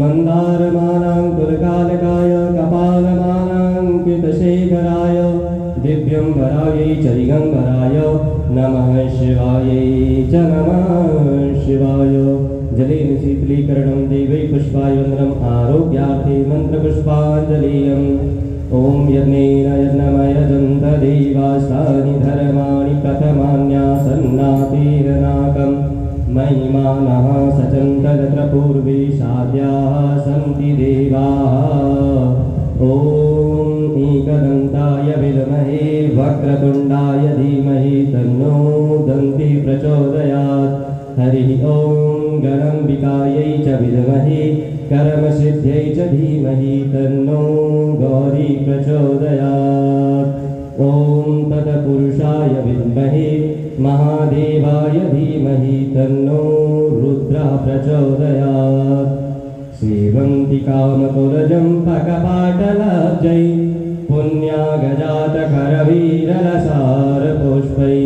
मन्दारमालाङ्कुलकालकाय कपालमालाङ्कितशेखराय दिव्यम्बरायै च दिगम्बराय नमः शिवायै च नमः शिवाय। जलेन शीतलीकरणं देवै पुष्पाय वन्दनम् आरोग्यार्थे मन्त्रपुष्पाञ्जलिम्। ॐ यज्ञेन यज्ञमयजन्त देवास्तानि धर्माणि कथमान्यासन्नातिरनाकं महिमानः सचन्त तत्र पूर्वे साध्याः सन्ति देवाः। ॐ एकदन्ताय विद्महे वक्रतुण्डाय धीमहि तन्नो दन्ति प्रचोदयात्। हरिः ॐ गणाम्बिकायै च विद्महे कर्मसिद्ध्यै च धीमहि तन्नो गौरी प्रचोदयात्। ॐ तत्पुरुषाय विद्महे महादेवाय धीमहि तन्नो रुद्रः प्रचोदयात्। सेवन्ति कामकुलजम्पकपाटलब्जै पुण्यागजातकरवीरलसारपुष्पै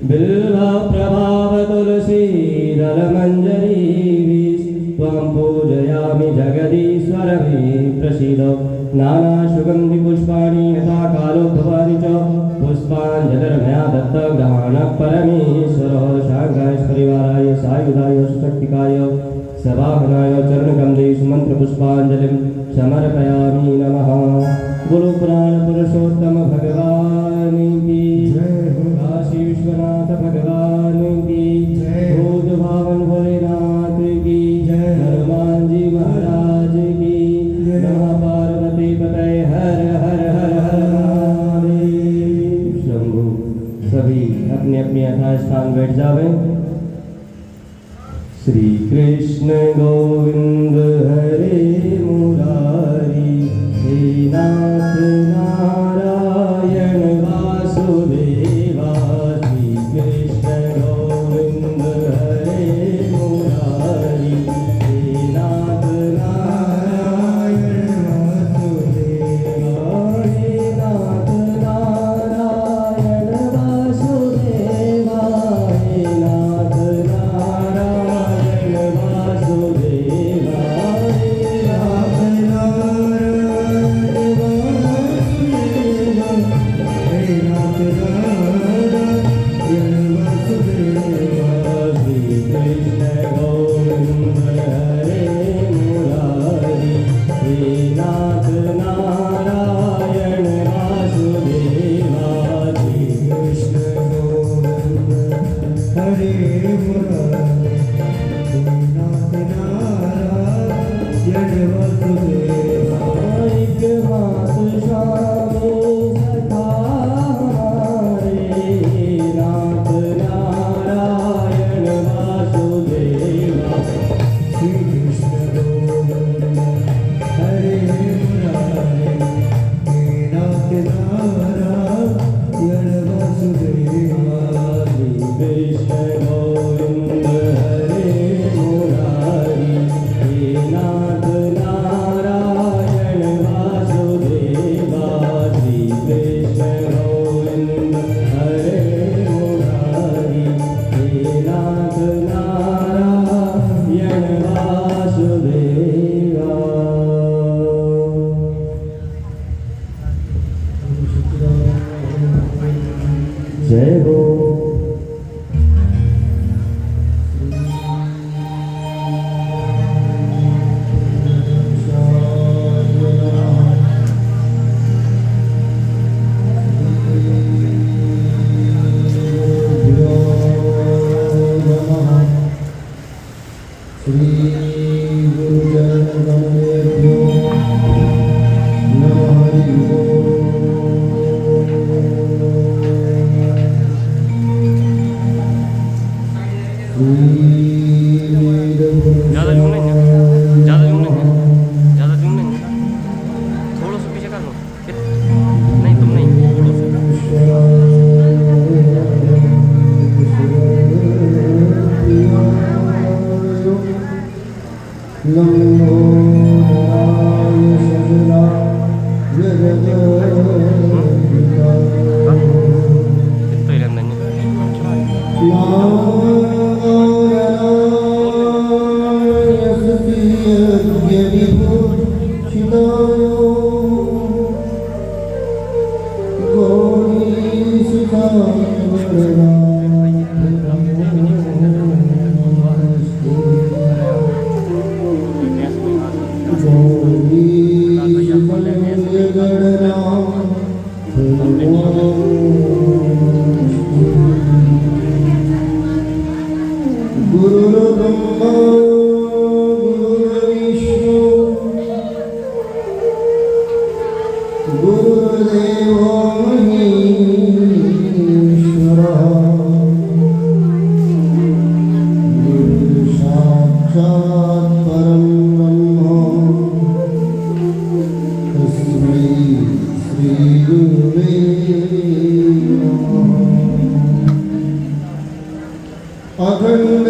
बिल्वप्रभावतुलसीदलमञ्जरीभिः त्वां पूजयामि जगदीश्वर मे प्रसीद। नानासुगन्धिपुष्पाणि यथा कालोद्भवानि च पुष्पाञ्जलिर्मया दत्तग्रहाणः परमेश्वरः। शाङ्गाय परिवाराय सायुधाय सुशक्तिकाय सवाहनाय चरणकमले सुमन्त्रपुष्पाञ्जलिं समर्पयामि नमः। गुरु पुराण पुरुषोत्तम भगवान की काशी विश्वनाथ भगवान की भूत भावन भोलेनाथ की हनुमान जी महाराज की नमः। पार्वती पतये हर हर हर हर महादेव। शंभु। सभी अपने अपने यथास्थान बैठ जावे। श्री कृष्ण गोविंद हरे मुरारी हे नाथ नारायण वासुदेवा। श्री कृष्ण गोविंद हरे मुरारी हे नाथ नारायण वासुदेवा। हे नाथ नारायण वासुदेवा। हे नाथ नारायण वासुदेवा। हे नाथ Yes, साक्षात् परं ब्रह्म तस्मै श्री गुरुवे नमः। अखण्डमण्डलाकारं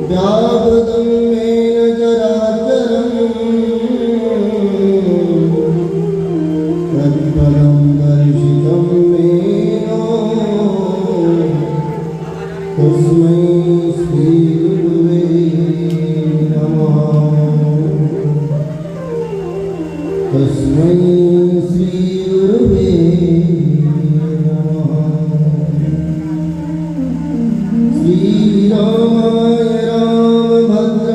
व्यापकं येन चराचरं तत्पदं दर्शितं येन तस्मै श्री गुरुवे नमः। तस्मै श्री गुरुवे नमः। श्रीरामाय रामभद्राय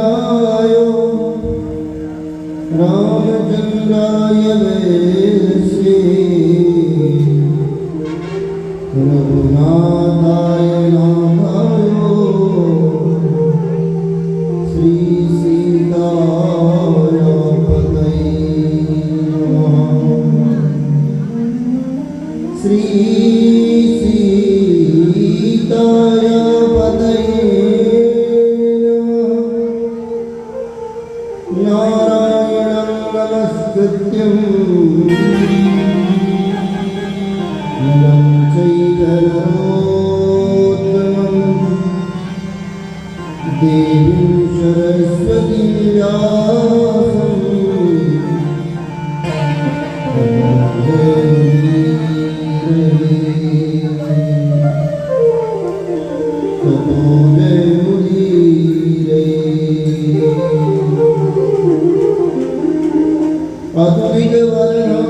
रामचन्द्राय वेदसे रघुनाथाय नाथाय श्रीसीताय पतये नमः। श्रीसीताय पतये नमः। नारायणं नमस्कृत्यं नरं चैव नरोत्तमं देवीं सरस्वतीं व्यासं ततो जयमुदीरये। अद्वैतवर्णं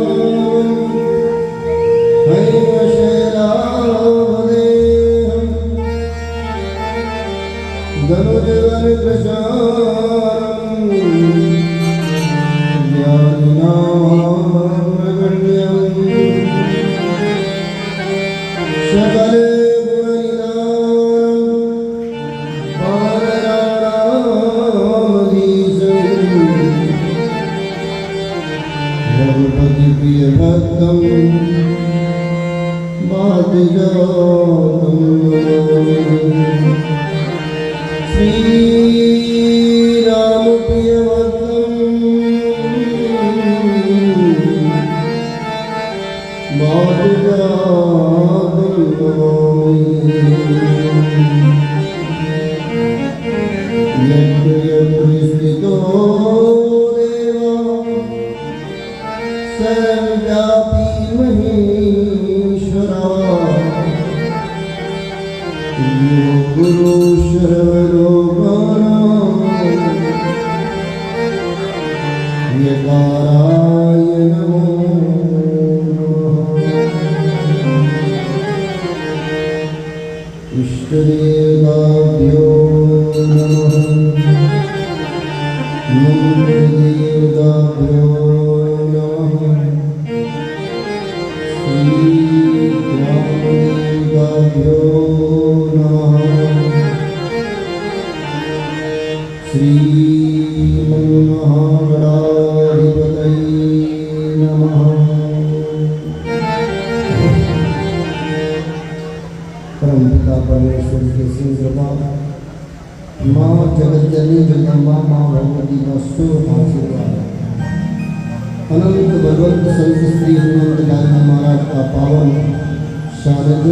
हैमशैलावदेहं धनुजवनकृशानं ज्ञानिनामग्रगण्यं सकलगुणनिधानं पावनानामधीशं रघुपतिप्रियभक्तं वादिजातं श्रीरामप्रियभक्तं वादिजातं यत्र यत्र स्थितो देवा सर्वव्यापी महेश्वरा यो गुरु यकाराय नमो नमः। इष्टदेवताभ्यो नमः। मंत्रदेवताभ्यो नमः। श्रीग्रामदेवताभ्यो नमः। श्रीमन्महागणाधिपतये नमः। परमपिता परमेश्वर के सिंह कृपा माँ जगज्जननी जगदम्बा माँ भगवती का शुभ आशीर्वाद अनंत भगवंत संत श्री हनुमंत लाल जी महाराज का पावन सानिध्य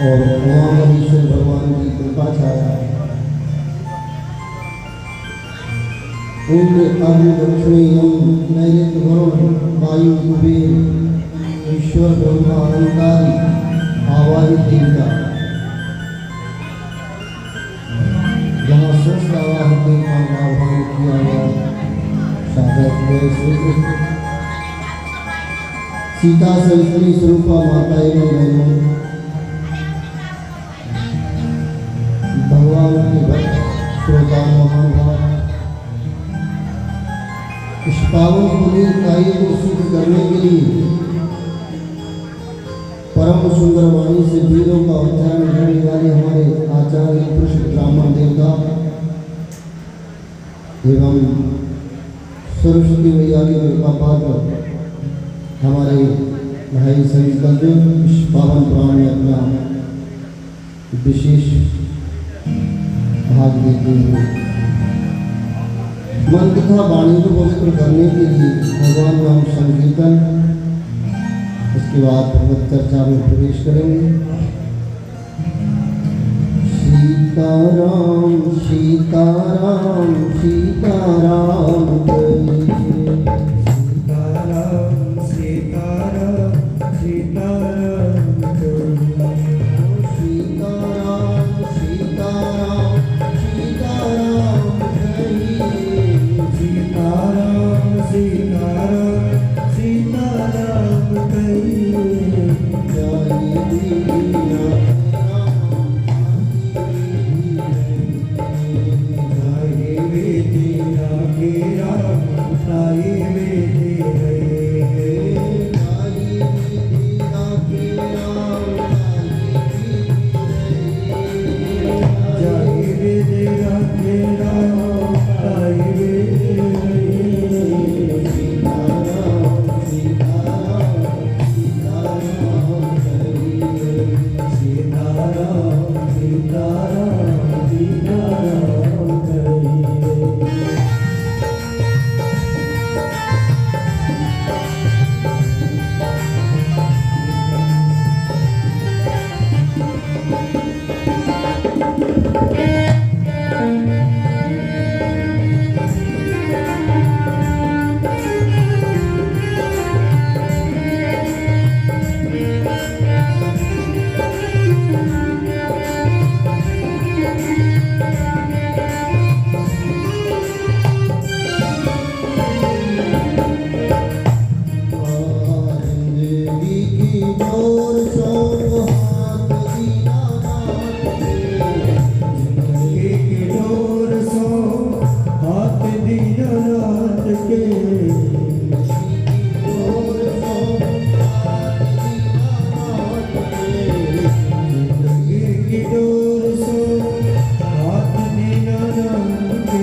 और उमामहेश्वर भगवान की कृपा छाया इंद्र अग्नि लक्ष्मी यम नैऋत्य वरुण वायु कुबेर ईश्वर ब्रह्मा अहंकारी आवारी देवता जहाँ स्वस्थ आवाह देवता का आह्वान किया गया साधक सीता सहस्त्री स्वरूपा माता एवं बहनों भगवान के भक्त श्रोता महानुभाव इस पावन पुनीत कार्य को सिद्ध करने के लिए परम सुंदर वाणी से वीरों का उच्चारण करने वाले हमारे आचार्य पुरुष ब्राह्मण देवता एवं सरस्वती मैया के कृपा पात्र हमारे भाई संकल्प इस पावन पुराण में अपना विशेष भाग देते हुए मन तथा वाणी को पवित्र करने के लिए भगवान नाम संकीर्तन, उसके बाद भगवत चर्चा में प्रवेश करेंगे। सीताराम सीताराम सीताराम सीताराम सीताराम सीताराम सीताराम सीताराम सीताराम सीताराम सीताराम सीताराम कहिए। गाये वे तेरा के राम, गाये वे तेरे। गाये वे तेरा के राम, गाये वे तेरे। सीताराम सीताराम सीताराम कहिए। एक डोर सो हाथ दीनानाथ के। एक डोर सो हाथ दीनानाथ के।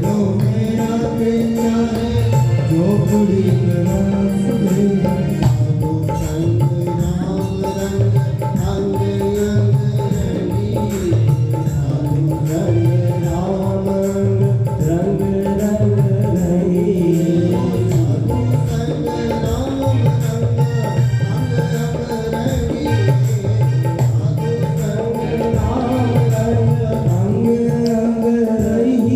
लो मेरा प्यारे झोपड़ी के रास्ते। राम रंग रंग रही। राम रंग रंग रही।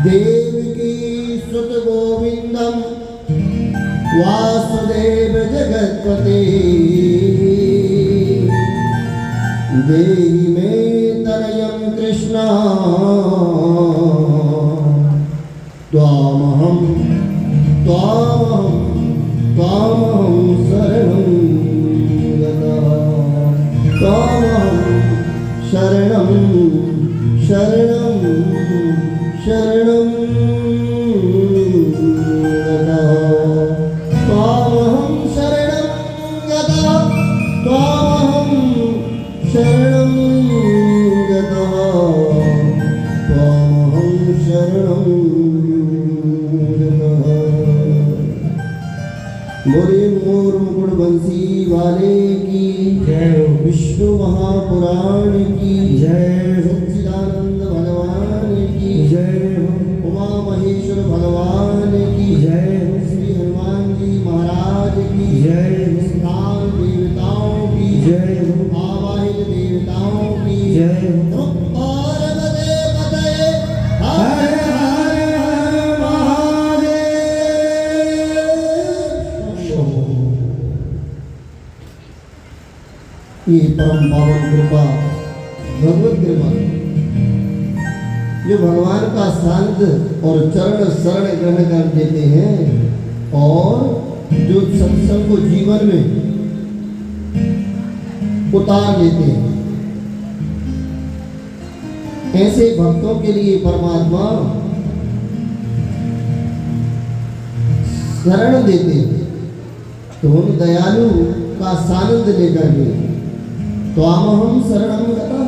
देवकी सुत गोविंदम वासुदेव जगतपते देहि मे तनयं कृष्णा त्वामहं शरणं गतः त्वामहं शरणं शरणं शरणं गतः त्वामहं शरणं गतः त्वामहं शरणं गतः त्वामहं शरणं गतः। बोले मोर मुकुट बंसी वाले की जय हो। विष्णु महापुराण की जय हो। सच्चिदानंद भगवान की जय हो। उमा महेश्वर भगवान की जय हो। श्री हनुमान जी महाराज की जय हो। स्थान देवताओं की जय हो। आवाहित देवताओं की जय हो। पार्वती पते हर हर हर महादेव। ये परम पावन कृपा भगवत कृपा जो भगवान का सानिध्य और चरण शरण ग्रहण कर देते हैं और जो सत्संग को जीवन में उतार लेते हैं, ऐसे भक्तों के लिए परमात्मा शरण देते हैं। तो उन दयालु का सानिध्य लेकर के त्वामहं शरणं गतः।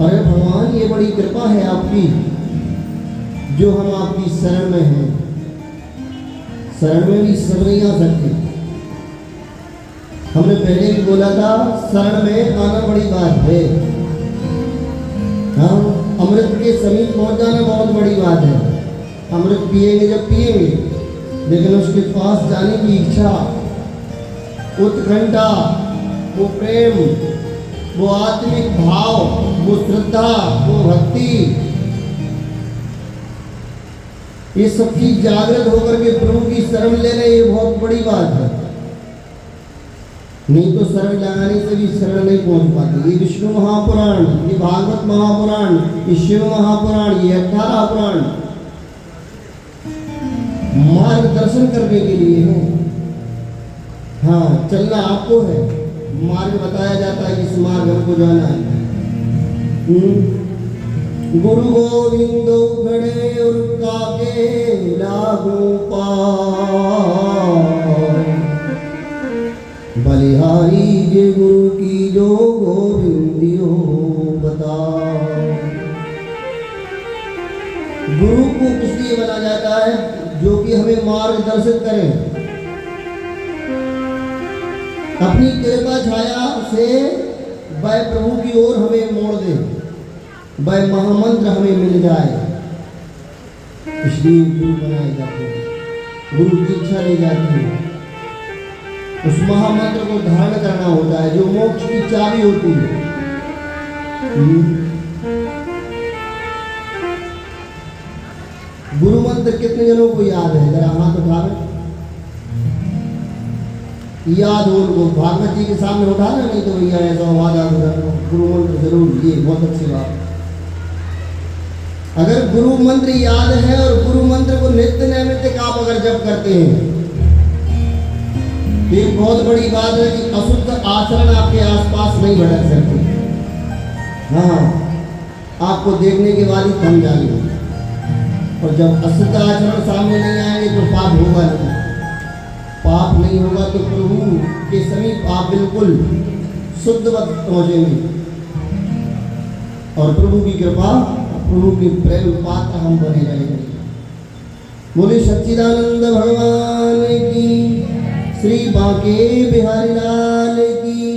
अरे भगवान, ये बड़ी कृपा है आपकी जो हम आपकी शरण में हैं। शरण में भी सब नहीं आ सकते। हमने पहले भी बोला था, शरण में आना बड़ी बात है। हाँ, अमृत के समीप पहुंच जाना बहुत बड़ी बात है। अमृत पिएंगे जब पिएंगे, लेकिन उसके पास जाने की इच्छा, उत्कंठा, वो प्रेम, वो आत्मिक भाव, वो श्रद्धा, वो भक्ति, ये सब चीज जागृत होकर के प्रभु की शरण लेना, ये बहुत बड़ी बात है। नहीं तो शरण लगाने से भी शरण नहीं पहुंच पाती। ये विष्णु महापुराण, ये भागवत महापुराण, ये शिव महापुराण, ये 18 पुराण मार्गदर्शन करने के लिए है। हाँ, चलना आपको है, मार्ग बताया जाता है, इस मार्ग हमको जाना है। गुरु गोविंद गणे और काके लागू पाए, बलिहारी जे गुरु की जो गोविंदियो बता। गुरु को किस लिए बना जाता है? जो कि हमें मार्गदर्शित करे, अपनी कृपा छाया से वह प्रभु की ओर हमें मोड़ दे, वह महामंत्र हमें मिल जाए। इसलिए गुरु बनाए जाते हैं, गुरु दीक्षा ली जाती है। उस महामंत्र को धारण करना होता है जो मोक्ष की चाबी होती है। गुरु मंत्र कितने जनों को याद है? जरा हाथ उठावे, याद हो उनको। भागवत जी के सामने उठाना, नहीं तो भैया ऐसा वादा गुरु मंत्र जरूर, ये बहुत अच्छी बात। अगर गुरु मंत्र याद है और गुरु मंत्र को नित्य नैमित्तिक आप अगर जप करते हैं, तो एक बहुत बड़ी बात है कि अशुद्ध आचरण आपके आसपास नहीं भटक सकते। हाँ, आपको देखने के बाद ही थम जाएंगे। और जब अशुद्ध आचरण सामने नहीं आएंगे तो पाप होगा नहीं। पाप नहीं होगा तो प्रभु के समीप आप बिल्कुल शुद्धवत पहुंचेंगे। और प्रभु की कृपा, प्रभु के प्रेम पात्र हम बने रहेंगे। बोले सच्चिदानंद भगवान की, श्री बांके बिहारी लाल की,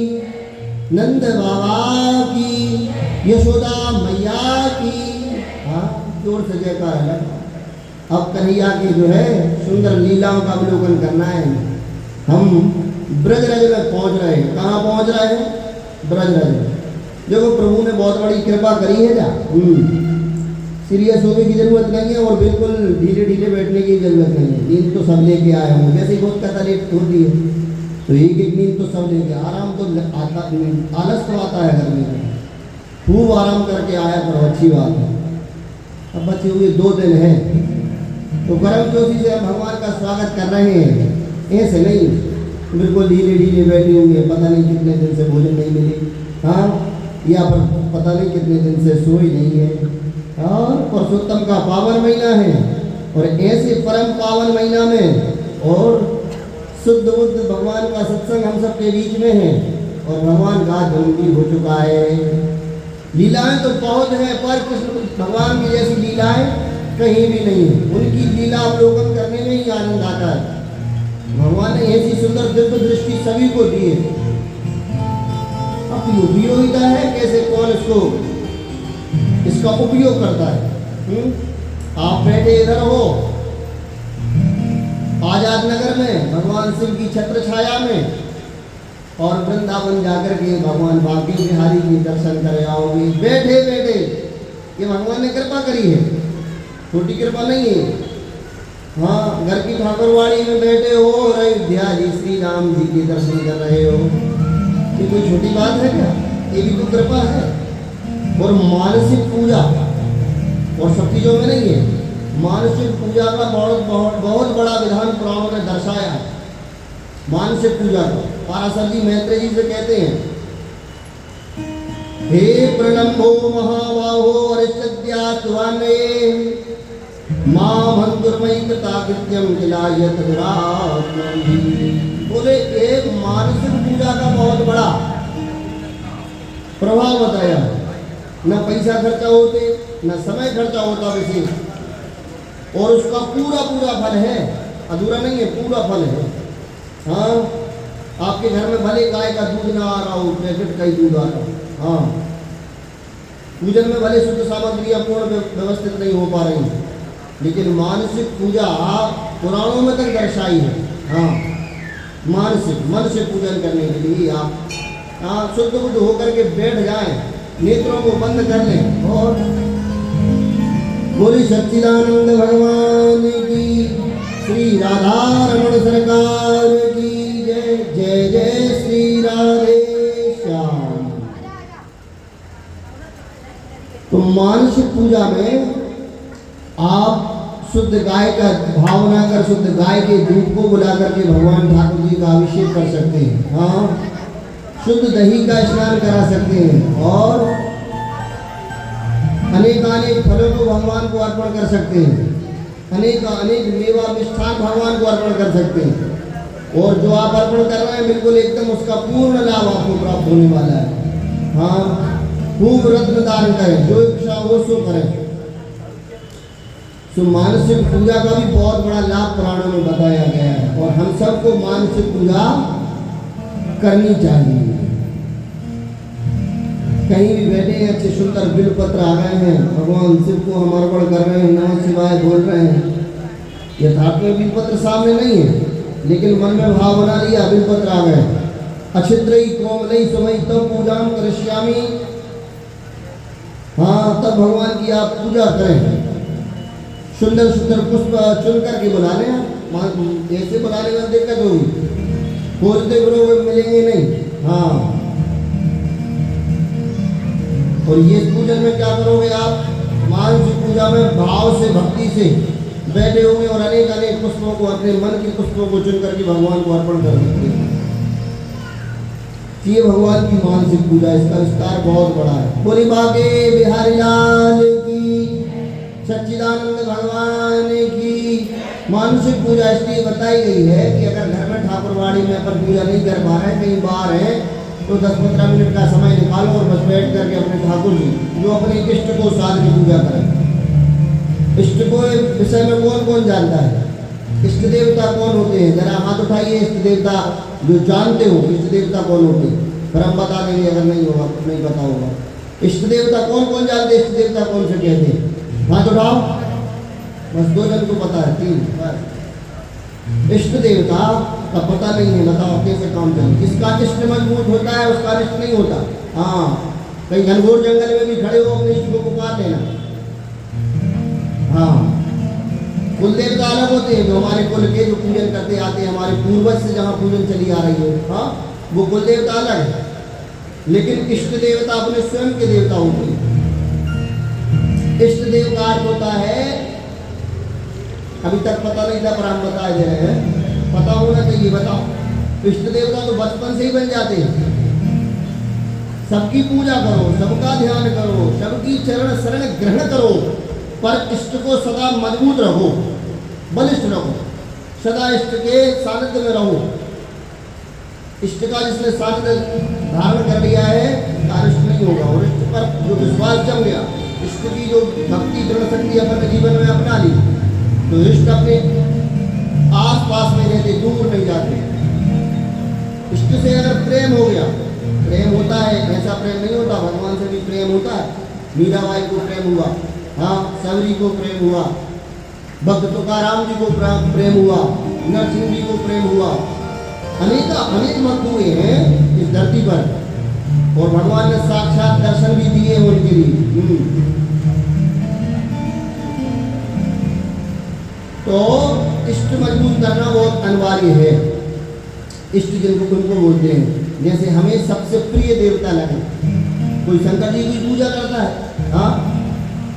नंद बाबा की, यशोदा मैया की। हाँ, जोर से जयकार है। अब कन्हैया की जो है सुंदर लीलाओं का अवलोकन करना है। हम ब्रजरज में पहुंच रहे हैं। कहाँ पहुंच रहे हैं? ब्रजरज में। देखो प्रभु ने बहुत बड़ी कृपा करी है। जा सीरियस होने की ज़रूरत नहीं है और बिल्कुल ढीले ढीले बैठने की ज़रूरत नहीं है। नींद तो सब लेके आए होंगे, वैसे ही बहुत कता लेट होती है, तो एक एक नींद तो सब लेके, आराम तो आता, आलस तो आता है गर्मी में, खूब आराम करके आया करो, अच्छी बात है। अब बचे हुए 2 दिन हैं, तो गर्म जोशी से हम भगवान का स्वागत कर रहे हैं, ऐसे नहीं बिल्कुल ढीले ढीले बैठे होंगे, पता नहीं कितने दिन से भोजन नहीं मिली, हाँ, या पर पता नहीं कितने दिन से सोई नहीं है। और पुरुषोत्तम का पावन महीना है, और ऐसे परम पावन महीना में और शुद्ध बुद्ध भगवान का सत्संग हम सब के बीच में है, और भगवान का जन्म भी हो चुका है। लीलाएं तो बहुत है, पर कृष्ण भगवान की जैसी लीलाएं कहीं भी नहीं है। उनकी लीला अवलोकन करने में ही आनंद आता है। भगवान ने ऐसी सुंदर दिव्य दृष्टि सभी को दी है। अब उपयोगिता है कैसे, कौन इसका उपयोग करता है। आप बैठे इधर हो आजाद नगर में भगवान शिव की छत्र छाया में, और वृंदावन जाकर के भगवान बांके बिहारी जी दर्शन कर आओगे बैठे बैठे। ये भगवान ने कृपा करी है, छोटी कृपा नहीं है। हाँ, घर की ठाकुरवाड़ी में बैठे हो और अयोध्या जी श्री राम जी के दर्शन कर रहे हो, ये कोई छोटी बात है क्या? ये भी तो कृपा है। और मानसिक पूजा और सब चीज़ों में नहीं है, मानसिक पूजा का बहुत बड़ा विधान पुराणों ने दर्शाया है। मानसिक पूजा को पाराशर जी मैत्रेय जी से कहते हैं, हे प्रणम्भो महाबाहो अरिष्टद्यात्वान्वे मां भंतुर्मयि कृताकृत्यम किलायत दुरात्मनि। बोले एक मानसिक पूजा का बहुत बड़ा प्रभाव बताया। न पैसा खर्चा होते, न समय खर्चा होता विशेष, और उसका पूरा पूरा फल है, अधूरा नहीं है, पूरा फल है। हाँ, आपके घर में भले गाय का दूध ना आ रहा हो, पैकेट का ही दूध आ रहा हो, हाँ, पूजन में भले शुद्ध सामग्रियाँ पूर्ण व्यवस्थित नहीं हो पा रही, लेकिन मानसिक पूजा पुराणों में तक दर्शाई है। हाँ, मानसिक मन से पूजन करने के लिए आप शुद्ध बुद्ध होकर के बैठ जाएं, नेत्रों को बंद कर लें और बोली सच्चिदानंद भगवान की, श्री राधा रमण सरकार की जय। जय जय श्री राधे श्याम। तो मानसिक पूजा में आप शुद्ध गाय का भावना कर, शुद्ध गाय के दूध को बुला करके भगवान ठाकुर जी का अभिषेक कर सकते हैं। हाँ, शुद्ध दही का स्नान करा सकते हैं, और अनेक फलों को भगवान को अर्पण कर सकते हैं, अनेक मेवा मिष्ठान भगवान को अर्पण कर सकते हैं, और जो आप अर्पण कर रहे हैं बिल्कुल एकदम उसका पूर्ण लाभ आपको प्राप्त होने वाला है। हाँ, खूब रत्न दान करें, जो इच्छा हो सो करें। तो मानसिक पूजा का भी बहुत बड़ा लाभ पुराणों में बताया गया है, और हम सबको मानसिक पूजा करनी चाहिए। कहीं भी बैठे हैं, अच्छे सुंदर बिलपत्र आ गए हैं, भगवान शिव को हम अर्पण कर रहे हैं, नमः शिवाय बोल रहे हैं। यथार्थ में बिलपत्र सामने नहीं है, लेकिन मन में भाव बना लिया, बिलपत्र आ गए। अछिद्रई कोमलई सुमई तब पूजा करिष्यामि। हाँ, तब भगवान की आप पूजा करें। सुंदर सुंदर पुष्प चुन करके बुला लें, ऐसे बुलाने में दिक्कत होगी, खोजते फिरोगे मिलेंगे नहीं। हाँ, और ये पूजन में क्या करोगे आप, मानसिक पूजा में भाव से भक्ति से बैठे होंगे, और अनेक पुष्पों को, अपने मन के पुष्पों को चुन करके भगवान को अर्पण कर सकते हैं। ये भगवान की मानसिक पूजा, इसका विस्तार बहुत बड़ा है। बोली बाके बिहारी लाल की, सच्चिदानंद भगवान की। मानसिक पूजा इसलिए बताई गई है कि अगर घर में ठाकुरवाड़ी में अपन पूजा नहीं कर पा रहे हैं, कहीं बाहर है, तो 10-15 मिनट का समय निकालो और बस बैठ करके अपने ठाकुर जी, जो अपने इष्ट को साध की पूजा करें। इष्ट को विषय में कौन कौन जानता है? इष्ट देवता कौन होते हैं? जरा हाथ उठाइए, इष्ट देवता जो जानते हो, इष्ट देवता कौन होते हैं? फिर हम बता देंगे अगर नहीं होगा, नहीं पता होगा। इष्ट देवता कौन कौन जानते हैं? इष्ट देवता कौन से कहते हैं? हाथ उठाओ, बस 2 जन को पता है, 3 बस। इष्ट देवता का पता नहीं है, बताओ कैसे काम करें? जिसका इष्ट मजबूत होता है उसका इष्ट नहीं होता। हाँ, कहीं घनघोर जंगल में भी खड़े हो, अपने इष्ट को पुकार लेना, हाँ, कुल देवता अलग होते हैं, जो हमारे कुल के जो पूजन करते आते हैं, हमारे पूर्वज से जहाँ पूजन चली आ रही है, हाँ, वो कुल देवता अलग है। लेकिन इष्ट देवता अपने स्वयं के देवता होते हैं। इष्ट देव का अर्थ होता है, अभी तक पता नहीं था पर हम बता दे रहे हैं, पता होना चाहिए। बताओ, इष्ट देवता तो बचपन से ही बन जाते हैं। सबकी पूजा करो, सबका ध्यान करो, सबकी चरण शरण ग्रहण करो, पर इष्ट को सदा मजबूत रखो, बलिष्ठ रखो, सदा इष्ट के सानिध्य में रहो। इष्ट का जिसने सानिध्य धारण कर लिया है, अरिष्ट नहीं होगा। और इष्ट पर जो विश्वास जम गया, इष्ट की जो भक्ति दृढ़ शक्ति अपने जीवन में अपना ली, तो इष्ट अपने आस पास में रहते, दूर नहीं जाते। इष्ट से अगर प्रेम हो गया, प्रेम होता है, ऐसा प्रेम नहीं होता, भगवान से भी प्रेम होता है। मीराबाई को प्रेम हुआ, हाँ, सबरी को प्रेम हुआ, भक्त तुकाराम जी को प्रेम हुआ, नरसिंह जी को प्रेम हुआ, अनेक भक्त हुए हैं इस धरती पर, और भगवान ने साक्षात दर्शन भी दिए हैं उनके लिए। तो इष्ट मजबूत करना बहुत अनिवार्य है। इष्ट जिनको उनको बोलते हैं, जैसे हमें सबसे प्रिय देवता लगे। कोई शंकर जी की पूजा करता है, हाँ,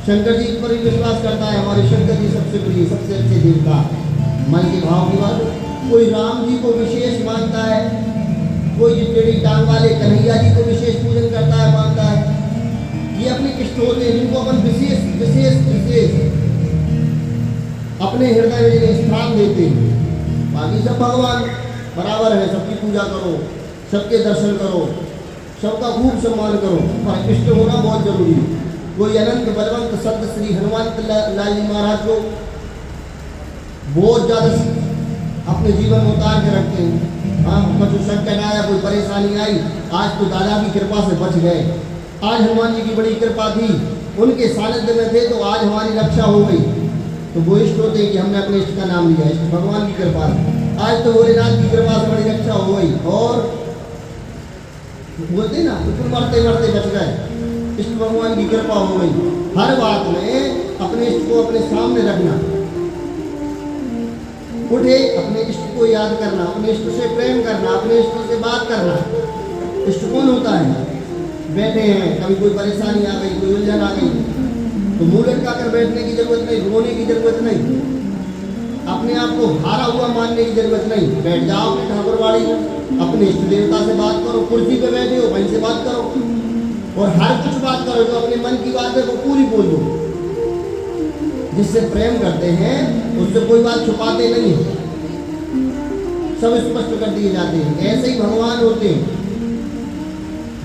शंकर जी पर ही विश्वास करता है, हमारे शंकर जी सबसे प्रिय, सबसे अच्छे देवता, मन के भाव की बात। कोई राम जी को विशेष मानता है, कोई टेढ़ी टांग वाले कन्हैया जी को विशेष पूजन करता है, मानता है। ये अपने इष्ट होते हैं, जिनको अपन विशेष विशेष विशेष अपने हृदय में स्थान देते हैं। बाकी सब भगवान बराबर है, सबकी पूजा करो, सबके दर्शन करो, सबका खूब सम्मान करो, पर इष्ट होना बहुत जरूरी है। कोई अनंत बलवंत संत श्री हनुमान लाल जी महाराज को बहुत ज़्यादा अपने जीवन में उतार के रखते हैं। हाँ, कुछ संकट आया, कोई परेशानी आई, आज तो दादा की कृपा से बच गए। आज हनुमान जी की बड़ी कृपा थी, उनके सानिध्य में थे तो आज हमारी रक्षा हो गई। तो वो इष्ट होते हैं कि हमने अपने इष्ट का नाम लिया, इष्ट भगवान की कृपा से। आज तो भोलेनाथ की कृपा से बड़ी रक्षा हो गई, और बोलते ना, तो मरते मरते बच गए। इष्ट भगवान की कृपा हो गई। हर बात में अपने इष्ट को अपने सामने रखना, उठे अपने इष्ट को याद करना, अपने इष्ट से प्रेम करना, अपने इष्ट से बात करना। इष्ट कौन होता है? बैठे हैं, कभी कोई परेशानी आ गई, कोई उलझन आ गई, तो मुंह लटका कर बैठने की जरूरत नहीं, रोने की जरूरत नहीं, अपने आप को हारा हुआ मानने की जरूरत नहीं। बैठ जाओ अपने ठाकुरवाड़ी में, अपने इष्ट देवता से बात करो, कुर्सी पे बैठे हो वहीं से बात करो, और हर कुछ बात करो, जो अपने मन की बात है वो पूरी बोल दो। जिससे प्रेम करते हैं उससे कोई बात छुपाते नहीं, सब स्पष्ट कर दिए जाते हैं। ऐसे ही भगवान होते हैं।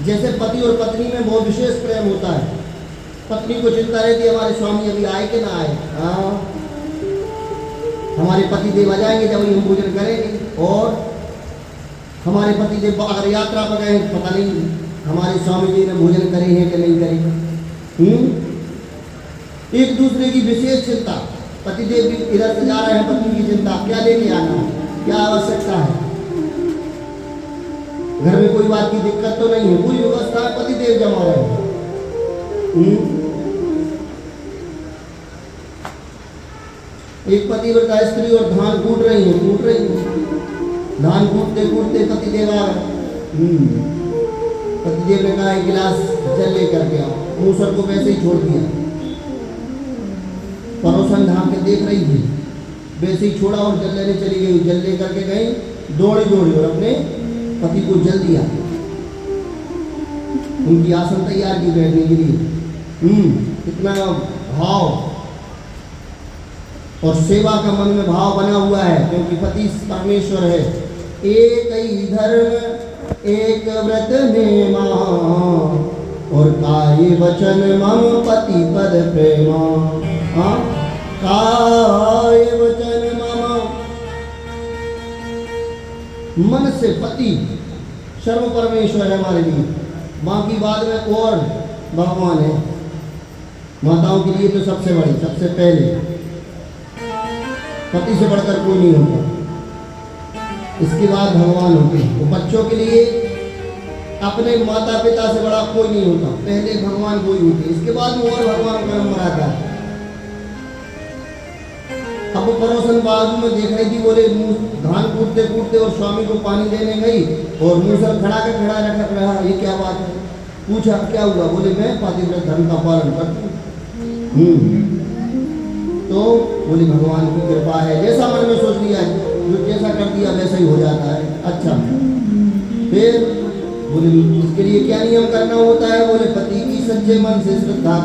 जैसे पति और पत्नी में बहुत विशेष प्रेम होता है, पत्नी को चिंता रहती है हमारे स्वामी अभी आए कि ना आए, हाँ, हमारे पति देव आ जाएंगे जब हम भोजन करेंगे, और हमारे पति देव अगर यात्रा पर गए पता नहीं हमारे स्वामी जी ने भोजन करे हैं कि नहीं करे। एक दूसरे की विशेष चिंता, पति देव भी इधर से जा रहे हैं, पत्नी की चिंता, क्या लेके आना है, क्या आवश्यकता है, घर में कोई बात की दिक्कत तो नहीं है, पूरी व्यवस्था पति देव जमा रहे हैं। एक पतिव्रता स्त्री और धान कूट रही है, धान कूटते कूटते पति देव आ गए। पति देव ने कहा एक गिलास जल लेकर के आओ, मूसर को वैसे ही छोड़ दिया। परोसन ढांक के देख रही थी, वैसे ही छोड़ा और जल लेने चली गई। जल लेकर के गई, दौड़ी दौड़ी और अपने पति को जल दिया। उनकी आसन तैयार की बैठने के लिए। कितना भाव और सेवा का मन में भाव बना हुआ है, क्योंकि पति परमेश्वर है। एक ही धर्म एक व्रत में मां, और काय वचन मम पति पद प्रेमा। हाँ, काय वचन मम, मन से पति सर्व परमेश्वर है हमारे लिए, बाकी बाद में और भगवान है। माताओं के लिए तो सबसे बड़ी, सबसे पहले पति से बढ़कर कोई नहीं होता, इसके बाद भगवान होते हैं। तो बच्चों के लिए अपने माता पिता से बड़ा कोई नहीं होता, पहले भगवान कोई होते, इसके बाद में और भगवान का नंबर आता है। अब वो पड़ोसन बाजू में देख रही थी, बोले धान कूटते कूटते और स्वामी को पानी देने गई और मूसल खड़ा के खड़ा रख रहा, ये क्या बात है? पूछा क्या हुआ? बोले मैं पतिव्रत धर्म का पालन करती हूँ। तो बोली भगवान की कृपा है, जैसा मन में सोच लिया है, जो जैसा कर दिया वैसा ही हो जाता है। अच्छा, फिर बोले इसके लिए क्या नियम करना होता है? बोले पति की सच्चे मन से श्रद्धा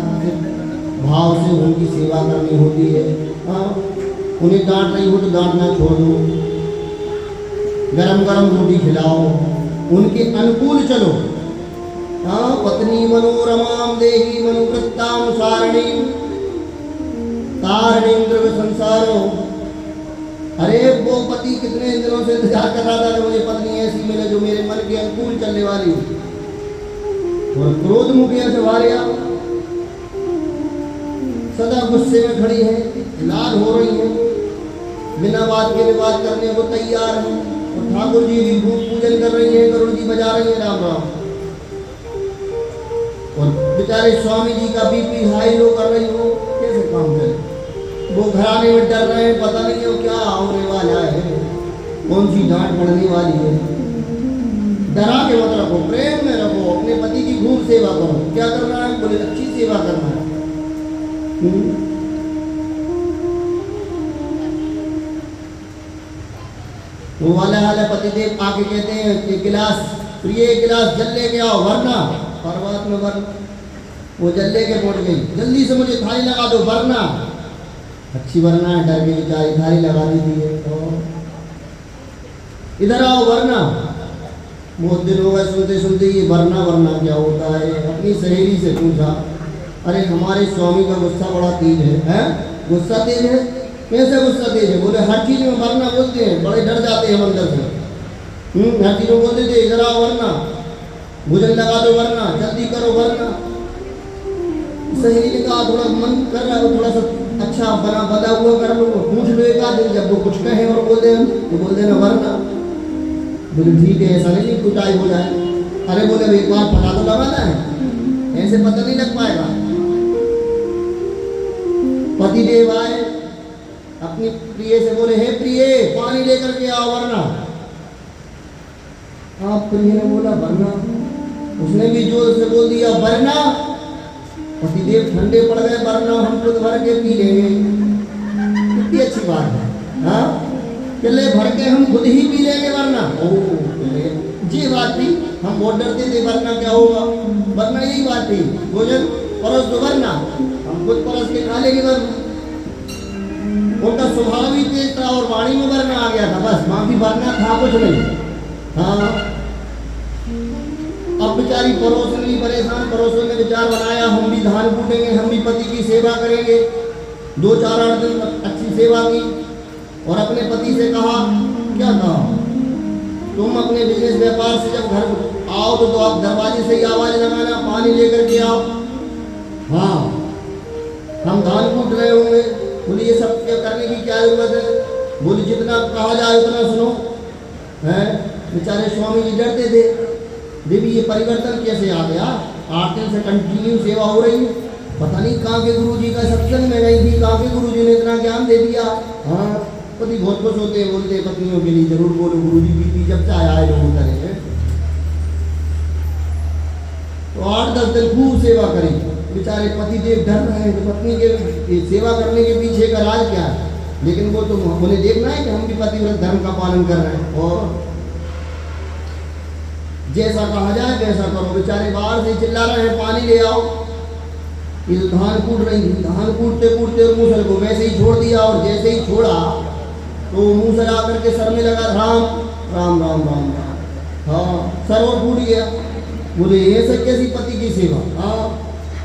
भाव से उनकी सेवा करनी होती है। हाँ, उन्हें डांट रही हो तो डांटना छोड़ दो, गरम गरम रोटी खिलाओ, उनके अनुकूल चलो। हाँ, पत्नी मनोरमाम देही मनुवृत्ताम सारणीम तारणेन्द्र संसारो। अरे वो पति कितने दिनों से इंतजार कर रहा था कि मुझे पत्नी ऐसी मिले जो मेरे मन के अनुकूल चलने वाली, और क्रोध मुखिया से वारिया सदा गुस्से में खड़ी है, लाल हो रही है, बिना बात के विवाद करने को तैयार है, और ठाकुर जी भी पूजन कर रही है, गरुड़ जी बजा रही है राम राम, और बेचारे स्वामी जी का बीपी हाई लो कर रही हो, कैसे काम करे? वो घराने में डर रहे हैं, पता नहीं है क्या होने वाला है, कौन सी डांट पड़ने वाली है। डरा के मत रखो, प्रेम में रखो, अपने पति की खूब सेवा करो। क्या करना है? बोले अच्छी सेवा करना है। वो वाला हाल पतिदेव आके कहते हैं कि गिलास प्रिय गिलास जल लेके आओ, वरना पर्वत में वरना वो जल लेके पहुंच गई, जल्दी से मुझे थाली लगा दो, वरना अच्छी वरना है, डर के बेचारी थाली लगा दी थी। तो इधर आओ वरना, बहुत दिन हो गए सुनते सुनते ये वरना वरना क्या होता है। अपनी सहेली से पूछा, अरे हमारे स्वामी का गुस्सा बड़ा तेज है? गुस्सा तेज है? कैसे गुस्सा तेज है? बोले हर चीज में वरना बोलते हैं, बड़े डर जाते हैं अंदर से। हर चीज में बोलते थे इधर आओ वरना, भोजन लगा दो वरना, जल्दी करो वरना। सहेली ने कहा थोड़ा मन कर रहा है, थोड़ा सा अच्छा बना हुआ कर लो, पूछ लो एक आध दिन, जब वो कुछ कहे और बोल दे तो बोल देना वरना। बोले ठीक है, ऐसा नहीं कुटाई हो जाए। अरे बोले एक बार पता तो लगाना है, ऐसे पता नहीं लग पाएगा। पतिदेव आए, अपनी प्रिय से बोले हे प्रिय पानी लेकर के आओ वरना। आप प्रिय ने बोला वरना, उसने भी जोर से बोल दिया वरना। पतिदेव ठंडे पड़ गए, वरना हम खुद भर के पी लेंगे। कितनी अच्छी बात है। हाँ, चले भर के हम खुद ही पी लेंगे वरना। जी बात थी, हम बहुत डरते थे वरना क्या होगा, वरना यही बात थी, भोजन परस दो वरना, हम खुद परस के खा लेंगे वरना। उनका स्वभाव ही तेज था और वाणी में वरना आ गया था, बस बाकी वरना था कुछ नहीं। हाँ, अब बेचारी पड़ोसन भी परेशान, पड़ोसन ने विचार बनाया हम भी धान कूटेंगे, हम भी पति की सेवा करेंगे। 2-4 दिन अच्छी सेवा की और अपने पति से कहा, क्या कहा, तुम अपने बिजनेस व्यापार से जब घर आओ तो आप दरवाजे से ही आवाज लगाना, पानी लेकर के आओ। हाँ, हम धान कूट रहे होंगे। बोले ये सब करने की क्या जरूरत है? बोले जितना कहा जाए उतना सुनो। है, बेचारे स्वामी जी डरते थे, देवी ये परिवर्तन कैसे आ गया? 8 दिन से कंटिन्यू सेवा हो रही है, पता नहीं कहाँ के गुरु जी का सत्संग में गई थी, कहाँ के गुरु जी ने इतना ज्ञान दे दिया। हाँ, पति बहुत खुश होते हैं, बोलते पत्नियों के लिए जरूर बोलो गुरु जी बीपी जब चाहे आए लोग करेंगे। तो 8-10 दिन खूब सेवा करी। बेचारे पति देव डर रहे हैं कि पत्नी के सेवा करने के पीछे का राज क्या है, लेकिन वो तो उन्हें देखना है कि हम भी पतिव्रत धर्म का पालन कर रहे हैं और जैसा कहा जाए वैसा करो। बेचारे बाहर से चिल्ला रहे हैं पानी ले आओ, ये तो धान कूट रही थी, धान कूटते कूटते मूसल को वैसे ही छोड़ दिया और जैसे ही छोड़ा तो मूसल आकर के सर में लगा, राम राम राम राम राम। हाँ, सर और फूट गया। बोले ये सब कैसी पति की सेवा? हाँ,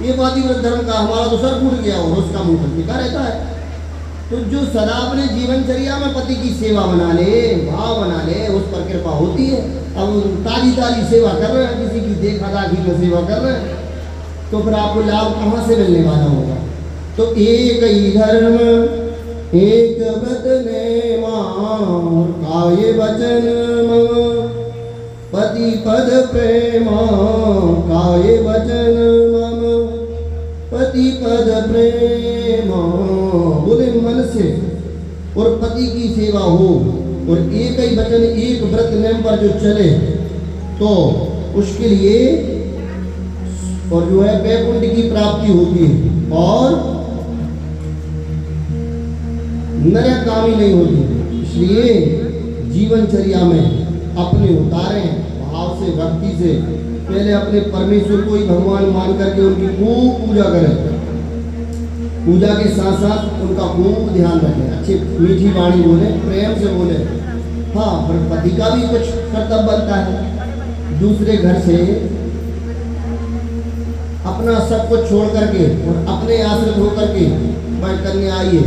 ये पतिव्रत धर्म का, हमारा तो सर फूट गया और उसका मूसल टिका रहता है। तो जो सदा अपने जीवनचर्या में पति की सेवा बना ले, भाव बना ले, उस पर कृपा होती है। अब ताजी ताजी सेवा कर रहे हैं, किसी की देखा दाखी में सेवा कर रहे हैं, तो फिर आपको लाभ कहाँ से मिलने वाला होगा? तो एक ही धर्म एक बदने मार काय वचन मम, पति पद प्रेम काय वचन मम, पति पद प्रेम। बोले मन से और पति की सेवा हो और एक ही वचन एक व्रत नियम पर जो चले तो उसके लिए और जो है वैकुंठ की प्राप्ति होती है और नरकामी नहीं होती। इसलिए जीवनचर्या में अपने उतारें भाव से भक्ति से पहले अपने परमेश्वर को ही भगवान मान करके उनकी खूब पूजा करें। पूजा के साथ साथ उनका खूब ध्यान रखें, अच्छी मीठी वाणी बोले, प्रेम से बोले। हाँ, पर पति का भी कुछ कर्तव्य बनता है। दूसरे घर से अपना सब कुछ छोड़ करके और अपने आश्रित होकर के बैठ करने आइए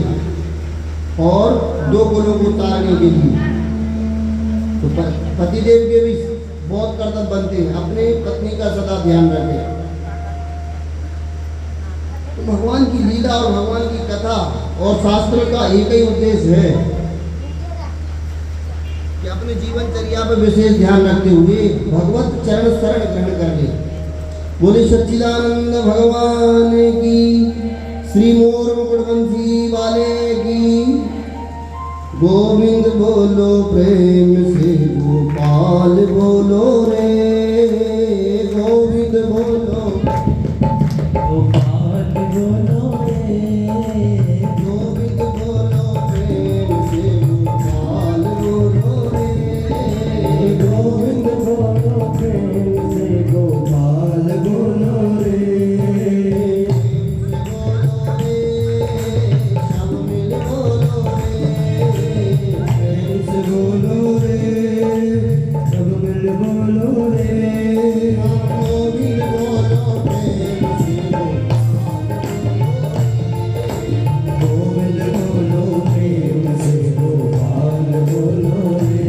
और दो कुलों को उतारने के लिए तो पतिदेव के भी बहुत कर्तव्य बनते हैं। अपने पत्नी का सदा ध्यान रखें। तो भगवान की लीला और भगवान की कथा और शास्त्र का एक ही उद्देश्य है कि अपने जीवनचर्या पर विशेष ध्यान रखते हुए भगवत चरण शरण ग्रहण कर ले। बोले सच्चिदानंद भगवान की, श्री मोर मुकुटवंशी वाले की। गोविंद बोलो प्रेम से, गोपाल बोलो रे। गोविंद बोलो गोपाल बोलो रे। गोविंद बोलो प्रेम से, गोपाल बोलो रे। गोविंद बोलो प्रेम से, गोपाल बोलो रे। सब मिल बोलो रे। प्रेम से बोलो रे, सब मिल बोलो रे। गोविंद बोलो प्रेम से, गोविंद बोलो प्रेम से, गोपाल बोलो रे।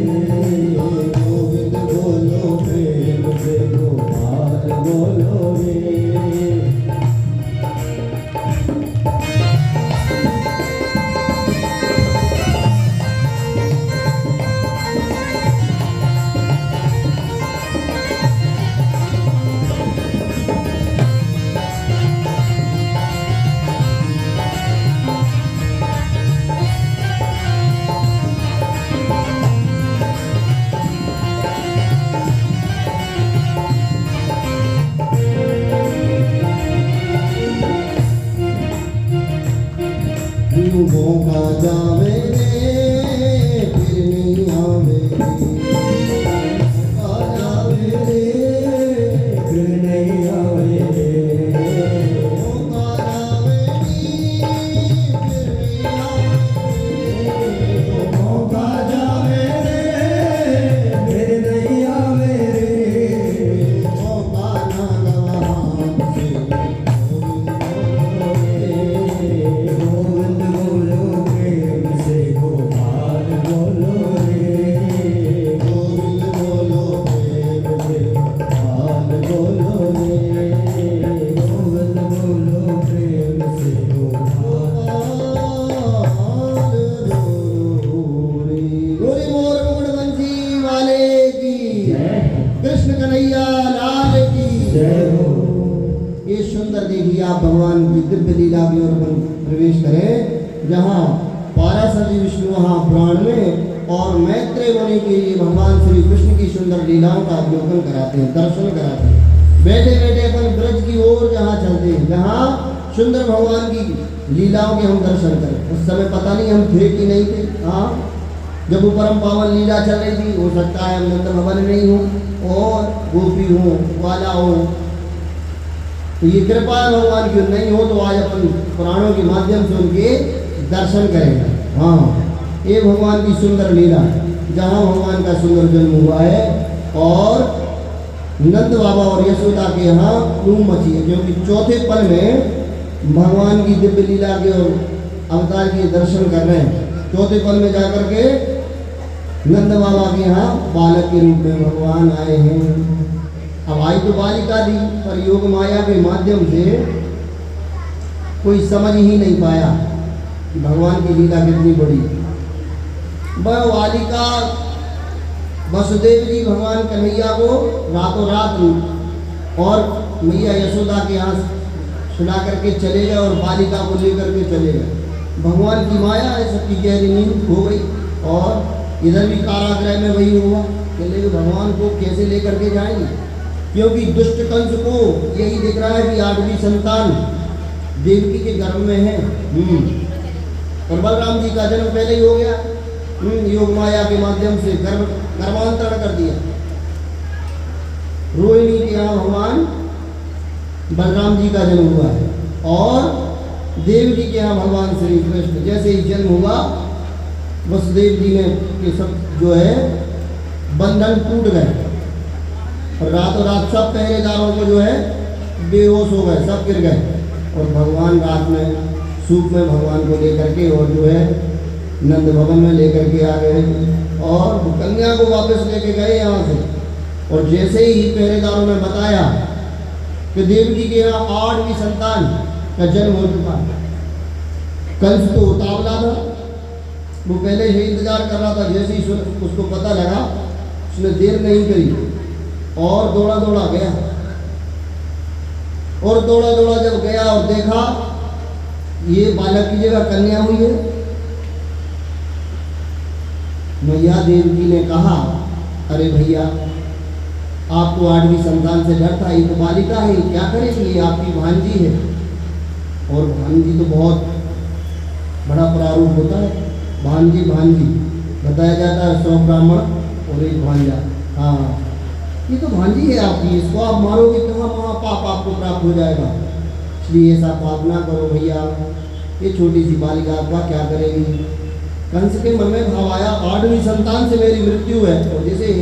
गोविंद बोलो प्रेम से, गोपाल बोलो रे। मौका जावे रे, फिर नहीं आवे रे। मौका जावे रे, फिर नहीं आवे रे। मौका जावे रे, फिर नहीं आवे रे। मौका जावे रे, फिर नहीं आवे रे। मौका ना गवा हमसे, गोविंद बोलो प्रेम से, गोपाल बोलो रे। गोविंद बोलो प्रेम से, गोपाल बोलो रे। गोविंद बोलो प्रेम से, गोपाल। गोरी मोर मुकुटवंशी वाले की, जय कृष्ण कन्हैया लाल की। जय हो। ये सुंदर देखिए आप भगवान की दिव्य लीला की ओर हम प्रवेश करें, जहाँ पाराशरी विष्णु वहाँ पुराण में और मैत्रेय मुनि के लिए भगवान श्री कृष्ण की सुंदर लीलाओं का अवलोकन कराते हैं, दर्शन कराते हैं। बैठे बैठे अपन ब्रज की ओर जहाँ चलते हैं, जहाँ सुंदर भगवान की लीलाओं के हम दर्शन करें। उस समय पता नहीं हम थे कि नहीं थे। हाँ, जब वो परम पावन लीला चल रही थी, हो सकता है हम नंद भवन नहीं हो और गोपी हो, ग्वाला हो, तो ये कृपा है भगवान की। नहीं हो तो आज अपन पुराणों के माध्यम से उनके दर्शन करेंगे। हाँ, ये भगवान की सुंदर लीला जहाँ भगवान का सुंदर जन्म हुआ है और नंद बाबा और यशोदा के यहाँ धूम मची है, क्योंकि चौथे पल में भगवान की दिव्य लीला के और अवतार के दर्शन कर रहे हैं। चौथे पल में जाकर के नंद बाबा के यहाँ बालक के रूप में भगवान आए हैं। अब आई तो बालिका थी, पर योग माया के माध्यम से कोई समझ ही नहीं पाया कि भगवान की लीला कितनी बड़ी। वह बालिका वसुदेव जी भगवान कन्हैया को रातों रात और मैया यशोदा के यहाँ सुना करके चले गए और बालिका को लेकर के चले गए। भगवान की माया है, सबकी गहरी नींद हो गई। और इधर भी कारागृह में वही हुआ कि लेकिन भगवान को कैसे लेकर के जाएंगे, क्योंकि दुष्ट कंस को यही दिख रहा है कि 8वीं संतान देवकी के गर्भ में है। और बलराम जी का जन्म पहले ही हो गया, योग माया के माध्यम से गर्भांतरण कर दिया। रोहिणी के यहाँ भगवान बलराम जी का जन्म हुआ है और देवकी के यहाँ भगवान श्री कृष्ण। जैसे ही जन्म हुआ वसुदेव जी ने के सब जो है बंधन टूट गए और रातों रात सब पहरेदारों को जो है बेहोश हो गए, सब गिर गए। और भगवान रात में सूप में भगवान को लेकर के और जो है नंद भवन में लेकर के आ गए और कन्या को वापस लेके गए यहाँ से। और जैसे ही पहरेदारों ने बताया कि देवकी के यहाँ 8वीं संतान का जन्म हो चुका है। कंस तो उतावला था, वो पहले से इंतजार कर रहा था। जैसे ही उसको पता लगा उसने देर नहीं करी और दौड़ा दौड़ा गया। और दौड़ा दौड़ा जब गया और देखा ये बालक की जगह कन्या हुई है। मैया देवकी ने कहा, अरे भैया आपको 8वीं संतान से डर था, ये तो बालिका है, क्या करेगी, ये आपकी भांजी है। और भांजी तो बहुत बड़ा प्रारूप होता है, भांजी भांजी बताया जाता है, 100 ब्राह्मण और एक भांजा। हाँ, ये तो भांजी है आपकी, इसको आप मारोगे कहाँ, महापाप आपको प्राप्त हो जाएगा। इसलिए ऐसा पाप ना करो भैया, ये छोटी सी बालिका आपका क्या करेगी। कंस के मन में भाव आया, 8वीं संतान से मेरी मृत्यु है। और जैसे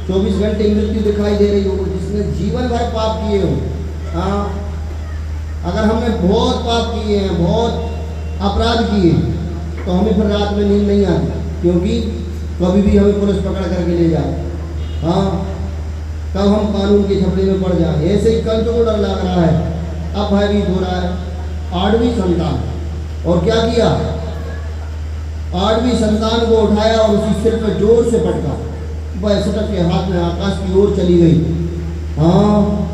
24 घंटे मृत्यु दिखाई दे रही हो, जिसने जीवन भर पाप किए हो। हाँ, अगर हमने बहुत पाप किए हैं, बहुत अपराध किए, तो हमें फिर रात में नींद नहीं आती, क्योंकि कभी भी हमें पुलिस पकड़ करके ले जाए। हाँ, तब हम कानून के झपड़े में पड़ जाए। ऐसे ही कंस को डर लग रहा है, अब भयभीत हो रहा है। 8वीं संतान, और क्या किया, 8वीं संतान को उठाया और उसी सिर पर जोर से पटका, वह सटक के हाथ में आकाश की ओर चली गई। हाँ,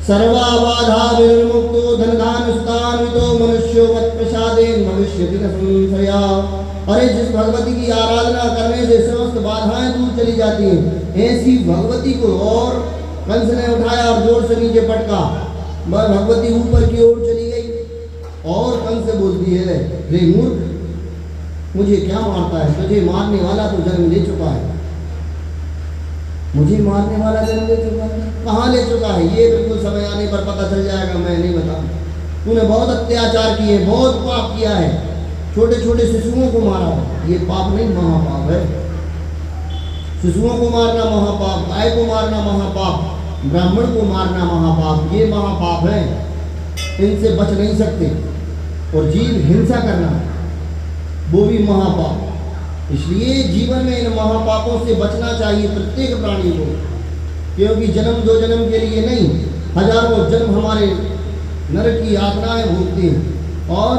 सर्वाबाधा विमुक्तो धनधान स्थान्वितो मनुष्यो मत प्रसादेन भविष्यति न संशया। अरे जिस भगवती की आराधना करने से समस्त बाधाएं दूर चली जाती हैं, ऐसी भगवती को और कंस ने उठाया और जोर से नीचे पटका। वह भगवती ऊपर की ओर चली गई और कंस से बोलती है, रे मूर्ख, मुझे क्या मारता है, तुझे मारने वाला तो जन्म ले चुका है। मुझे मारने वाला जन्म ले चुका है, कहाँ ले चुका है, ये बिल्कुल समय आने पर पता चल जाएगा, मैं नहीं बताऊँ। तूने बहुत अत्याचार किए, बहुत पाप किया है, छोटे छोटे शिशुओं को मारा है, ये पाप नहीं महापाप है। शिशुओं को मारना महापाप, गाय को मारना महापाप, ब्राह्मण को मारना महापाप, ये महापाप है, इनसे बच नहीं सकते। और जीव हिंसा करना वो भी महापाप। इसलिए जीवन में इन महापापों से बचना चाहिए प्रत्येक प्राणी को, क्योंकि जन्म 2 जन्म के लिए नहीं, हजारों जन्म हमारे नरक की यातनाएं भोगते हैं और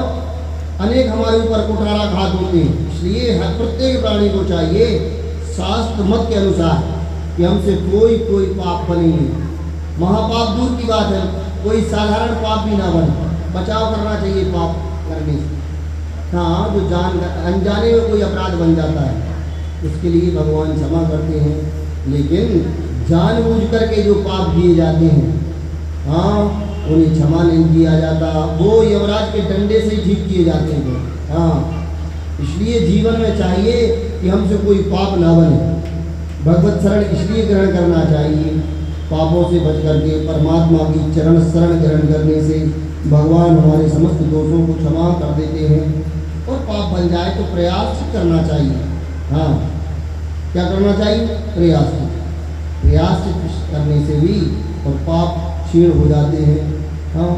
अनेक हमारे ऊपर कुठाराघात होते हैं। इसलिए हर प्रत्येक प्राणी को चाहिए शास्त्र मत के अनुसार कि हमसे कोई पाप बने नहीं। महापाप दूर की बात है, कोई साधारण पाप भी ना बने, बचाव करना चाहिए पाप करने से। हाँ, जो अनजाने में कोई अपराध बन जाता है उसके लिए भगवान क्षमा करते हैं, लेकिन जानबूझ करके जो पाप किए जाते हैं, हाँ, उन्हें क्षमा नहीं किया जाता, वो यमराज के डंडे से ही ठीक किए जाते हैं। हाँ, इसलिए जीवन में चाहिए कि हमसे कोई पाप ना बने। भगवत शरण इसलिए ग्रहण करना चाहिए, पापों से बच करके परमात्मा की चरण शरण ग्रहण करने से भगवान हमारे समस्त दोषों को क्षमा कर देते हैं। और पाप बन जाए तो प्रयास करना चाहिए। हाँ, क्या करना चाहिए, प्रयास करने से भी और पाप क्षीण हो जाते हैं। हाँ,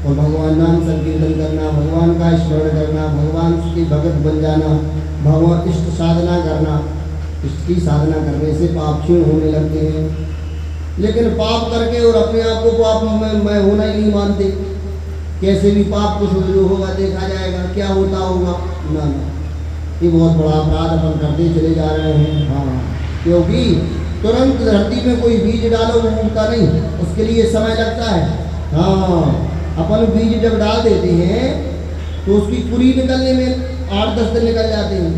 और भगवान नाम संकीर्तन करना, भगवान का स्मरण करना, भगवान के भगत बन जाना, भगवान इष्ट साधना करना, इष्ट की साधना करने से पाप क्षीण होने लगते हैं। लेकिन पाप करके और अपने आप को पाप मैं होना ही नहीं मानते, कैसे भी पाप कुछ जो होगा देखा जाएगा, क्या होता होगा, ना, ये बहुत बड़ा अपराध अपन करते चले जा रहे हैं। हाँ, क्योंकि तुरंत धरती में कोई बीज डालो वो उगता नहीं, उसके लिए समय लगता है। हाँ, अपन बीज जब डाल देते हैं तो उसकी पूरी निकलने में 8-10 दिन निकल जाते हैं,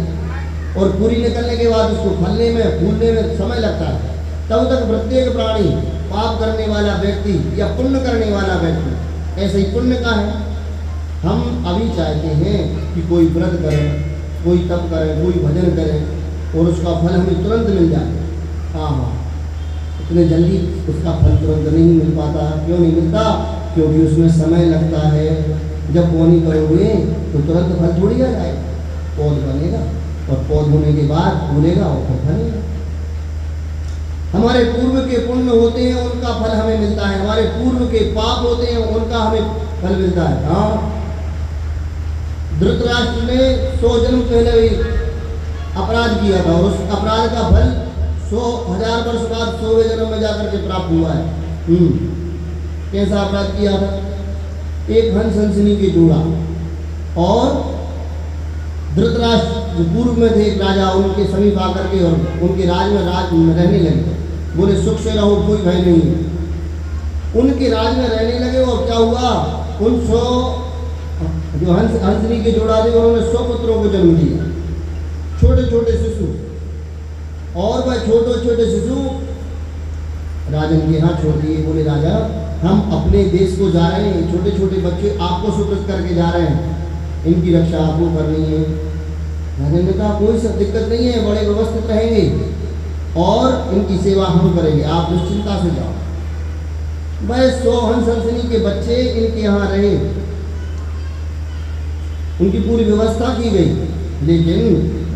और पूरी निकलने के बाद उसको फलने में फूलने में समय लगता है। तब तक प्रत्येक प्राणी, पाप करने वाला व्यक्ति या पुण्य करने वाला व्यक्ति ऐसे ही पुण्य का है। हम अभी चाहते हैं कि कोई व्रत करे, कोई तप करे, कोई भजन करे और उसका फल हमें तुरंत मिल जाए। हाँ, इतने जल्दी उसका फल तुरंत नहीं मिल पाता। क्यों नहीं मिलता? क्योंकि उसमें समय लगता है। जब बोनी करोगे तो तुरंत फल थोड़ी आ जाएगा, पौध बनेगा और पौध होने के बाद फूलेगा और फिर फलेगा। हमारे पूर्व के पुण्य होते हैं, उनका फल हमें मिलता है। हमारे पूर्व के पाप होते हैं, उनका हमें फल मिलता है। हाँ, धृतराष्ट्र ने 100 जन्म पहले भी अपराध किया था और उस अपराध का फल 100,000 वर्ष बाद 100वें जन्म में जाकर के प्राप्त हुआ है। कैसा अपराध किया था? एक हंस हंसनी के जोड़ा और धृतराष्ट्र जो पूर्व में थे एक राजा, उनके समीप आकर के और उनके राज में रहने लगे। बोले सुख से रहो, कोई भय नहीं। उनके राज में रहने लगे और क्या हुआ? उन 100 जो हंसनी के जोड़ा थे उन्होंने 100 पुत्रों को जन्म दिया, छोटे छोटे शिशु। और वह छोटे छोटे शिशु राजन के यहाँ छोड़ दिए। बोले राजा, हम अपने देश को जा रहे हैं, छोटे छोटे बच्चे आपको सुपुर्द करके जा रहे हैं, इनकी रक्षा आपको करनी है। राजन ने कहा कोई सब दिक्कत नहीं है, बड़े व्यवस्थित रहेंगे और इनकी सेवा हम करेंगे, आप निश्चिंता से जाओ। वह 100 हंस हंसनी के बच्चे इनके यहाँ रहे, उनकी पूरी व्यवस्था की गई। लेकिन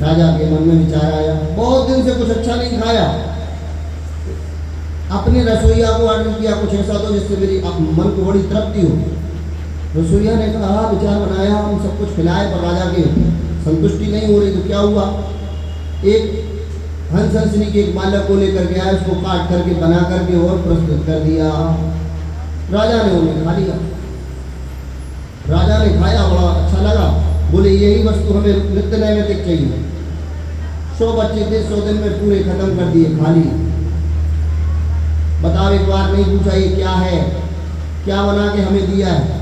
राजा के मन में विचार आया, बहुत दिन से कुछ अच्छा नहीं खाया, अपने रसोईया को ऑर्डर किया कुछ ऐसा दो जिससे मेरी मन को बड़ी तृप्ति हो। रसोईया ने कहा, विचार बनाया, हम सब कुछ खिलाए पर राजा के संतुष्टि नहीं हो रही। तो क्या हुआ? एक हंस हंसनी के एक बालक को लेकर के आया, उसको काट करके बना करके और प्रस्तुत कर दिया। राजा ने उन्हें खा लिया। राजा ने खाया, बड़ा अच्छा लगा। बोले यही वस्तु हमें नित्य नैमित्तिक चाहिए। 100 बच्चे थे, 100 दिन में पूरे खत्म कर दिए, खा लिए। बताओ, एक बार नहीं पूछा ये क्या है, क्या बना के हमें दिया है?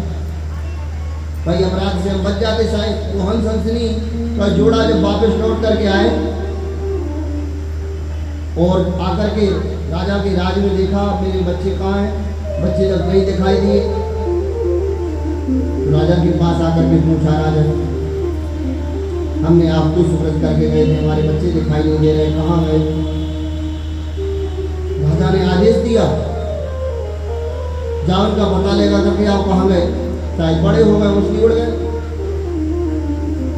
भाई अपराध से हम बच जाते शायद। वो हंस हंसनी का जोड़ा जब वापस लौट करके आए और आकर के राजा के राज में देखा, मेरे बच्चे कहाँ हैं? बच्चे जब नहीं दिखाई दिए, राजा के पास आकर के पूछा, राजा हमने आपको सुपुर्द करके गए थे, हमारे बच्चे दिखाई नहीं दे रहे, कहाँ गए? राजा ने आदेश दिया, जाओ उनका पता लेगा करके आप कहाँ गए, शायद बड़े हो गए, मछली उड़ गए।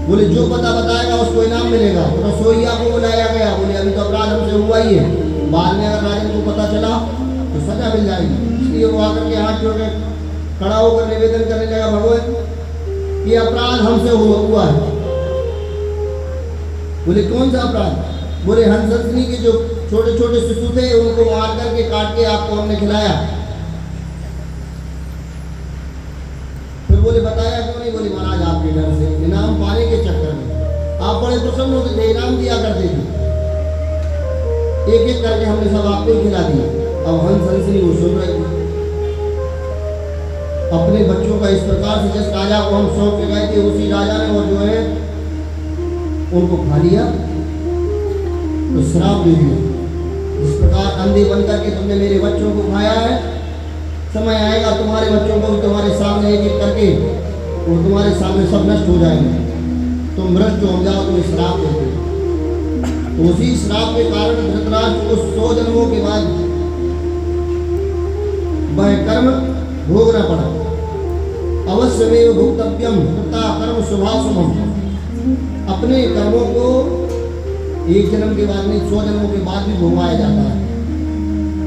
बोले जो पता बताएगा उसको इनाम मिलेगा। तो रसोईया को बुलाया गया। बोले अभी तो अपराध हमसे हुआ ही है, बाद में अगर राजन को पता चला तो सजा मिल जाएगी। इसलिए वो आकर के हाथ जोड़ के खड़ा होकर निवेदन करने लगा, भगवान ये अपराध हमसे हुआ है। बोले कौन सा अपराध? बोले हंस हंसनी के जो छोटे छोटे शिशु थे उनको मार करके काट के आपको हमने खिलाया। फिर बोले बताया क्यों नहीं? बोले महाराज आपके डर से, इनाम पाने के चक्कर में आप बड़े प्रसन्न होते थे, इनाम दिया करते थे, एक एक करके हमने सब आपको ही खिला दिया। अब हंस हंसनी वो सुन रहे थे अपने बच्चों का इस प्रकार से, जिस राजा को हम सौंप के गए थे उसी राजा ने वो जो है उनको खा लिया तो श्राप दे दिया। जिस प्रकार अंधे बन करके तुमने मेरे बच्चों को खाया है, समय आएगा तुम्हारे बच्चों को भी तुम्हारे सामने एक एक करके और तुम्हारे सामने सब नष्ट हो जाएंगे, तुम भ्रष्ट हो जाओ, तुम्हें श्राप देते। तो उसी श्राप के कारण धृतराष्ट्र को 100 जन्मों के बाद वह कर्म भोगना पड़ा। अवश्यमेव भुक्तव्यम कृता कर्म शुभाशुभम। अपने कर्मों को एक जन्म के बाद नहीं, 100 जन्मों के बाद भी भोगाया जाता है।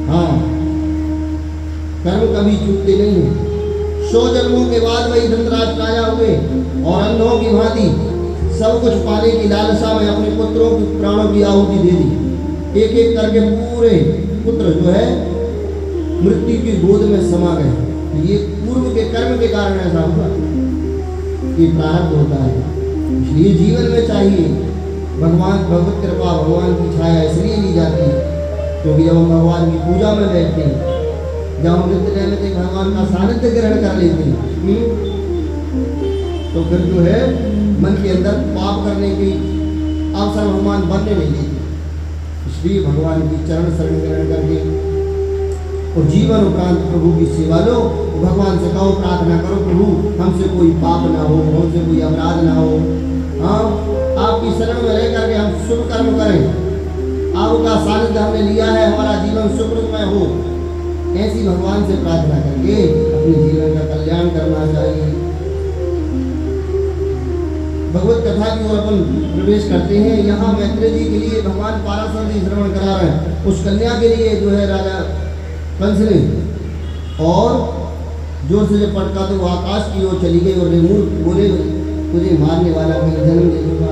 हाँ, कर्म कभी चूकते नहीं है। 100 जन्मों के बाद वही धृतराष्ट्र राजा हुए और अंधों की भांति सब कुछ पाने की लालसा में अपने पुत्रों की प्राणों की आहुति दे दी। एक एक करके पूरे पुत्र जो है मृत्यु की गोद में समा गए। ये पूर्व के कर्म के कारण ऐसा हुआ, ये प्रारब्ध होता है। इसलिए जीवन में चाहिए भगवान, भगवत कृपा, भगवान की छाया इसलिए ली जाती है क्योंकि जब हम भगवान की पूजा में बैठते हैं, जब हम नित्य नैमित्तिक भगवान का सानिध्य ग्रहण कर लेते हैं, तो फिर जो है मन के अंदर पाप करने की अवसर भगवान बनने नहीं देते। इसलिए भगवान की चरण शरण ग्रहण करके और जीवन उपरांत प्रभु की सेवा लो। भगवान से कहो, प्रार्थना करो, प्रभु हमसे कोई पाप ना हो, हमसे कोई अपराध ना हो। हाँ, आपकी शरण में रह करके हम शुभ कर्म करें, आपका सानिध्य हमने लिया है, हमारा जीवन सुखमय हो। ऐसी भगवान से प्रार्थना करके अपने जीवन का कल्याण करना चाहिए। भगवत कथा की ओर अपन प्रवेश करते हैं। यहाँ मैत्रेय जी के लिए भगवान पाराशर जी श्रवण करा रहे हैं। उस कन्या के लिए जो है राजा कंस ने और जोर से जब पटका तो वो आकाश की ओर चली गई और बोले तुझे मारने वाला कहीं जन्म ले चुका।